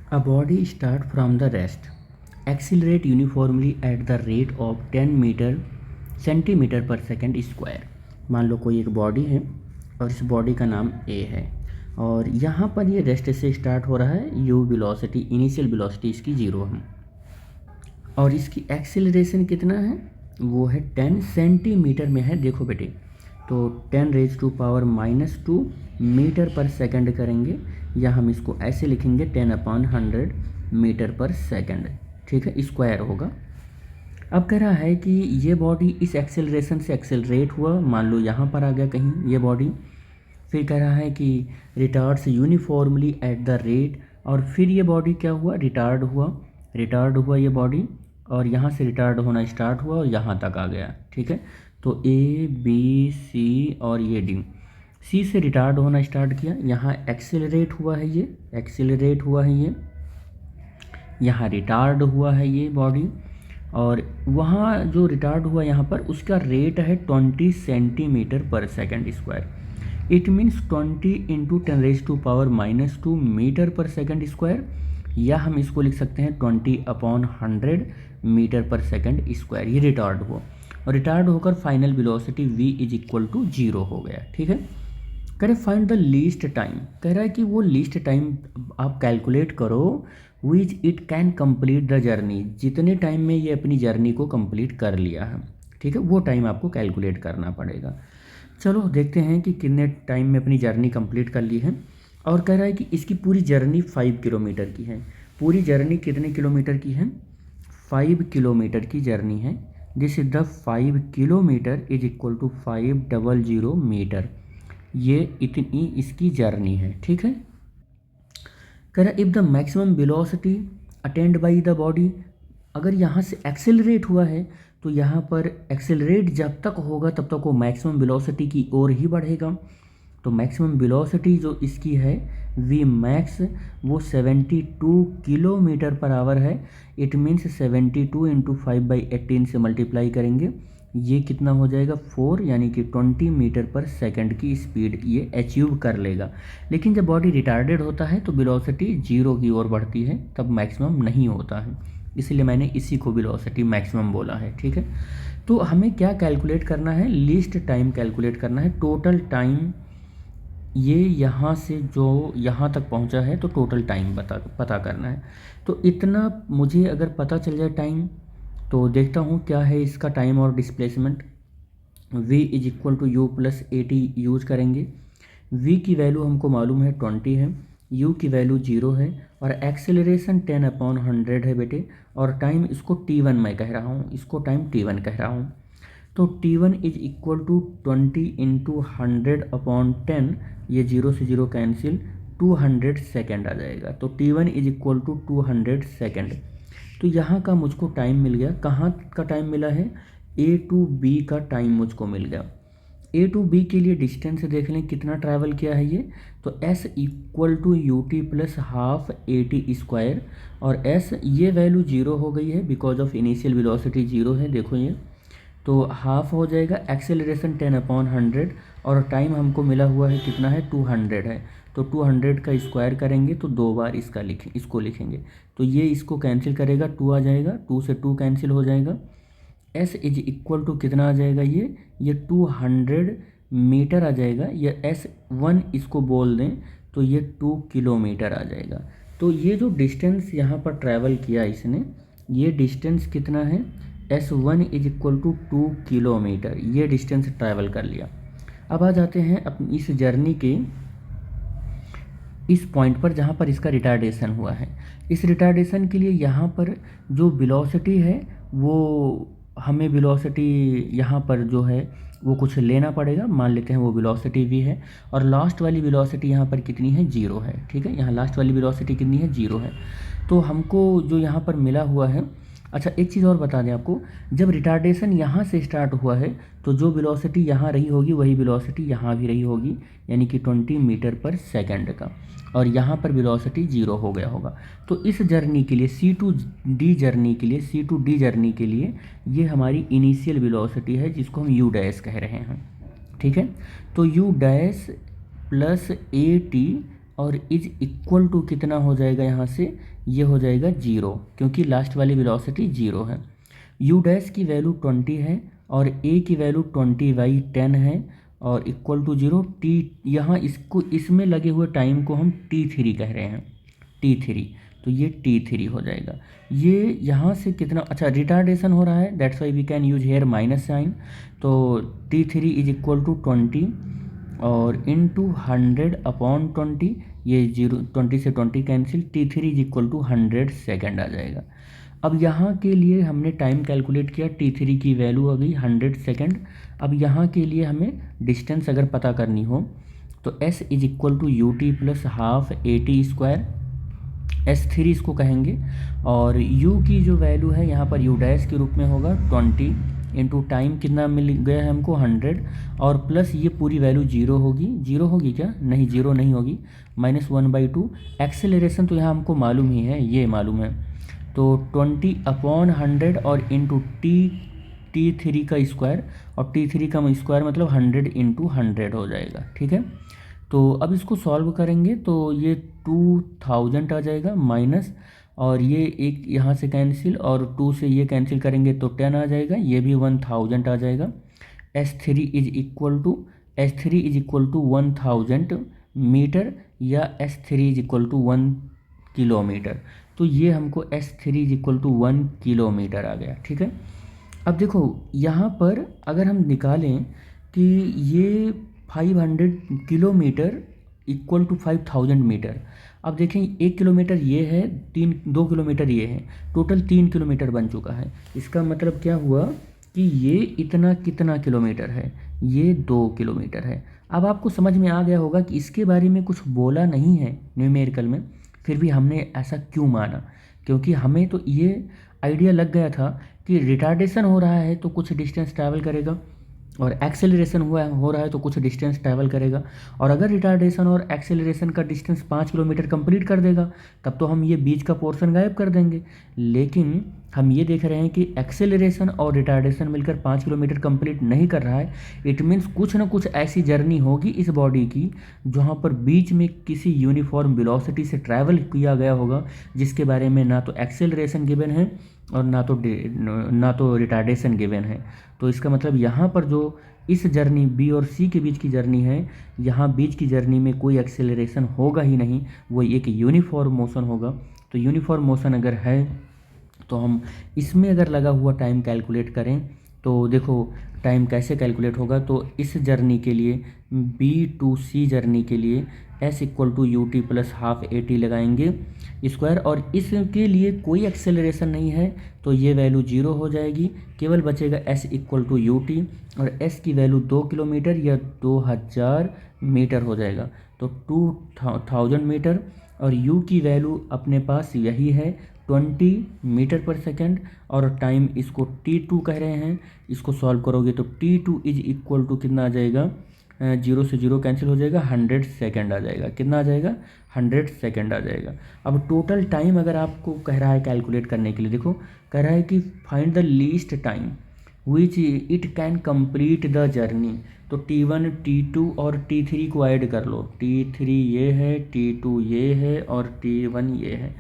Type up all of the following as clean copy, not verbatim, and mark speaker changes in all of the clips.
Speaker 1: A body start from the rest, accelerate uniformly at the rate of 10 metre centimetre per second square. मान लो कोई एक body है और इस बॉडी का नाम ए है और यहाँ पर ये रेस्ट से स्टार्ट हो रहा है, यू वेलोसिटी इनिशियल वेलोसिटी इसकी 0 है और इसकी एक्सेलरेशन कितना है, वो है 10 सेंटीमीटर में है। देखो बेटे, तो 10⁻⁻² मीटर पर सेकंड करेंगे या हम इसको ऐसे लिखेंगे 10/100 मीटर पर सेकंड, ठीक है, स्क्वायर होगा। अब कह रहा है कि ये बॉडी इस एक्सेलरेशन से एक्सेलरेट हुआ, मान लो यहाँ पर आ गया कहीं ये बॉडी, फिर कह रहा है कि retards uniformly at the rate, और फिर ये बॉडी क्या हुआ, रिटार्ड हुआ ये बॉडी और यहाँ से रिटार्ड होना स्टार्ट हुआ और यहाँ तक आ गया, ठीक है। तो ए बी सी और ये डी, सी से रिटार्ड होना स्टार्ट किया, यहाँ एक्सेलरेट हुआ है ये, यहाँ रिटार्ड हुआ है ये बॉडी, और वहाँ जो रिटार्ड हुआ यहाँ पर उसका रेट है 20 centimetre per second square. It means 20 into 10⁻⁻² metre per second square, या हम इसको लिख सकते हैं 20/100 मीटर पर सेकंड स्क्वायर। ये रिटार्ड हुआ और रिटार्ड होकर फाइनल वेलोसिटी v = 0 हो गया, ठीक है। कह रहे फाइंड द लीस्ट टाइम, कह रहा है कि वो लीस्ट टाइम आप कैलकुलेट करो which it can complete the journey, जितने टाइम में ये अपनी जर्नी को कंप्लीट कर लिया है, ठीक है, वो टाइम आपको कैलकुलेट करना पड़ेगा। चलो देखते हैं कि कितने टाइम में अपनी जर्नी कंप्लीट कर ली है। और कह रहा है कि इसकी पूरी जर्नी 5 किलोमीटर की है। पूरी जर्नी कितने किलोमीटर की है, 5 किलोमीटर की जर्नी है। This is the 5 kilometre = 500 metre, ये इतनी इसकी जर्नी है, ठीक है। कह रहा if the maximum velocity attend by the body, अगर यहाँ से एक्सेलरेट हुआ है तो यहाँ पर एक्सेलरेट जब तक होगा तब तक वो मैक्सिमम वेलोसिटी की ओर ही बढ़ेगा। तो मैक्सिमम वेलोसिटी जो इसकी है वी मैक्स, वो 72 किलोमीटर पर आवर है। इट मीन्स 72 इंटू 5/18 से मल्टीप्लाई करेंगे, ये कितना हो जाएगा 4, यानी कि 20 मीटर पर सेकंड की स्पीड ये अचीव कर लेगा। लेकिन जब बॉडी रिटार्डेड होता है तो वेलोसिटी 0 की ओर बढ़ती है, तब मैक्सिमम नहीं होता है, इसलिए मैंने इसी को वेलोसिटी मैक्सिमम बोला है, ठीक है। तो हमें क्या कैलकुलेट करना है, लीस्ट टाइम कैलकुलेट करना है। टोटल टाइम ये यहाँ से जो यहाँ तक पहुँचा है तो टोटल टाइम पता करना है। तो इतना मुझे अगर पता चल जाए टाइम, तो देखता हूँ क्या है इसका टाइम और displacement. v = u + at use करेंगे। v की वैल्यू हमको मालूम है 20 है, u की वैल्यू 0 है और एक्सेलरेशन 10/100 है बेटे, और टाइम इसको t1 मैं कह रहा हूँ, इसको टाइम t1 कह रहा हूँ। तो t1 = 20 इंटू 100/10, ये 0 से 0 कैंसिल, 200 सेकेंड आ जाएगा। तो t1 = 200 सेकेंड। तो यहाँ का मुझको टाइम मिल गया, कहाँ का टाइम मिला है, A to B का टाइम मुझको मिल गया। A to B के लिए डिस्टेंस देख लें कितना ट्रैवल किया है ये, तो S = UT + ½ AT², और S ये वैल्यू 0 हो गई है बिकॉज ऑफ इनिशियल वेलोसिटी 0 है, देखो ये, तो हाफ हो जाएगा, एक्सेलरेशन 10/100 और टाइम हमको मिला हुआ है कितना है 200 है, तो 200 का स्क्वायर करेंगे तो 2 बार इसको लिखेंगे, तो ये इसको कैंसिल करेगा, 2 आ जाएगा, 2 से 2 कैंसिल हो जाएगा। S = कितना आ जाएगा, ये 200 मीटर आ जाएगा, ये S1 इसको बोल दें तो ये 2 किलोमीटर आ जाएगा। तो ये जो डिस्टेंस यहाँ पर ट्रैवल किया इसने, ये डिस्टेंस कितना है, S1 = 2 किलोमीटर, ये डिस्टेंस ट्रैवल कर लिया। अब आ जाते हैं अपनी इस जर्नी के इस पॉइंट पर जहाँ पर इसका रिटार्डेशन हुआ है। इस रिटार्डेशन के लिए यहाँ पर जो वेलोसिटी है, वो हमें वेलोसिटी यहाँ पर जो है वो कुछ लेना पड़ेगा, मान लेते हैं वो वेलोसिटी v है, और लास्ट वाली वेलोसिटी यहाँ पर कितनी है, 0 है, ठीक है। यहाँ लास्ट वाली वेलोसिटी कितनी है, 0 है। तो हमको जो यहाँ पर मिला हुआ है, अच्छा एक चीज़ और बता दें आपको, जब रिटार्डेशन यहाँ से स्टार्ट हुआ है तो जो वेलोसिटी यहाँ रही होगी वही वेलोसिटी यहाँ भी रही होगी, यानी कि 20 मीटर पर सेकंड का, और यहाँ पर वेलोसिटी 0 हो गया होगा। तो इस जर्नी के लिए C to D जर्नी के लिए ये हमारी इनिशियल वेलोसिटी है, जिसको हम U डैश कह रहे हैं, ठीक है। तो U डैश + AT और इज इक्वल टू कितना हो जाएगा यहाँ से, ये हो जाएगा 0, क्योंकि लास्ट वाली वेलोसिटी 0 है। यू डैश की वैल्यू 20 है और ए की वैल्यू 20/10 है और इक्वल टू 0। टी यहाँ इसको इसमें लगे हुए टाइम को हम t3 कह रहे हैं, t3, तो ये t3 हो जाएगा। ये यहाँ से कितना, अच्छा रिटार्डेशन हो रहा है, that's why we can use here minus sign. तो t3 इज इक्वल टू 20 और इंटू 100/20, ये 20 से 20 cancel, t3 is equal to 100 second आ जाएगा। अब यहाँ के लिए हमने टाइम कैलकुलेट किया, t3 की वैल्यू आ गई 100 सेकेंड। अब यहाँ के लिए हमें डिस्टेंस अगर पता करनी हो तो s is equal to u t plus half AT², S3 इसको कहेंगे। और u की जो वैल्यू है यहाँ पर u डैश के रूप में होगा 20 इंटू टाइम कितना मिल गया है हमको 100, और प्लस ये पूरी वैल्यू 0 होगी। 0 होगी क्या, नहीं 0 नहीं होगी, -1/2। एक्सेलरेशन तो यहाँ हमको मालूम ही है, ये मालूम है, तो 20/100 और इंटू t3 का स्क्वायर, और t3 का स्क्वायर मतलब 100 इंटू 100 हो जाएगा, ठीक है। तो अब इसको सॉल्व करेंगे तो ये 2000 आ जाएगा माइनस, और ये एक यहाँ से कैंसिल और 2 से ये कैंसिल करेंगे तो 10 आ जाएगा, ये भी 1000 आ जाएगा। S3 is equal to 1000 metre या S3 is equal to 1 kilometre. तो ये हमको S3 is equal to 1 kilometre आ गया, ठीक है। अब देखो यहाँ पर अगर हम निकालें कि ये 500 किलोमीटर इक्वल टू 5000 मीटर। अब देखें 1 किलोमीटर ये है, 2 किलोमीटर ये है, टोटल 3 किलोमीटर बन चुका है। इसका मतलब क्या हुआ कि ये इतना कितना किलोमीटर है, ये 2 किलोमीटर है। अब आपको समझ में आ गया होगा कि इसके बारे में कुछ बोला नहीं है न्यूमेरिकल में, फिर भी हमने ऐसा क्यों माना, क्योंकि हमें तो ये आइडिया लग गया था कि रिटार्डेशन हो रहा है तो कुछ डिस्टेंस ट्रैवल करेगा, और एक्सेलरेशन हो रहा है तो कुछ डिस्टेंस ट्रैवल करेगा। और अगर रिटार्डेशन और एक्सेलरेशन का डिस्टेंस 5 किलोमीटर कंप्लीट कर देगा तब तो हम ये बीच का पोर्शन गायब कर देंगे। लेकिन हम ये देख रहे हैं कि एक्सेलरेशन और रिटार्डेशन मिलकर 5 किलोमीटर कंप्लीट नहीं कर रहा है। इट मीन्स कुछ ना कुछ ऐसी जर्नी होगी इस बॉडी की जहाँ पर बीच में किसी यूनिफॉर्म वेलोसिटी से ट्रैवल किया गया होगा, जिसके बारे में ना तो एक्सेलरेशन गिवन है और ना तो रिटार्डेशन गिवन है। तो इसका मतलब यहाँ पर जो इस जर्नी बी और सी के बीच की जर्नी है, यहाँ बीच की जर्नी में कोई एक्सेलरेशन होगा ही नहीं, वो एक यूनिफॉर्म मोशन होगा। तो यूनिफॉर्म मोशन अगर है तो हम इसमें अगर लगा हुआ टाइम कैलकुलेट करें तो देखो टाइम कैसे कैलकुलेट होगा। तो इस जर्नी के लिए B to C जर्नी के लिए S equal to u t plus half AT लगाएंगे स्क्वायर, और इसके लिए कोई एक्सेलरेशन नहीं है तो ये वैल्यू 0 हो जाएगी, केवल बचेगा S equal to u t, और S की वैल्यू 2 किलोमीटर या 2000 मीटर हो जाएगा, तो 2000 मीटर। और U की वैल्यू अपने पास यही है 20 मीटर पर सेकेंड, और टाइम इसको t2 कह रहे हैं। इसको सॉल्व करोगे तो t2 इज इक्वल टू कितना आ जाएगा, 0 से 0 कैंसिल हो जाएगा, 100 सेकेंड आ जाएगा। कितना आ जाएगा, 100 सेकेंड आ जाएगा। अब टोटल टाइम अगर आपको कह रहा है कैलकुलेट करने के लिए, देखो कह रहा है कि find the least time which it can complete the journey. तो t1 t2 और t3 को ऐड कर लो, t3 ये है, t2 ये है और t1 ये है।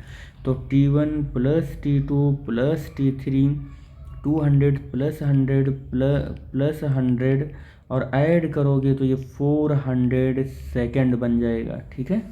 Speaker 1: तो t1 plus t2 plus t3 200 plus 100 plus 100 और ऐड करोगे तो ये 400 सेकेंड बन जाएगा, ठीक है।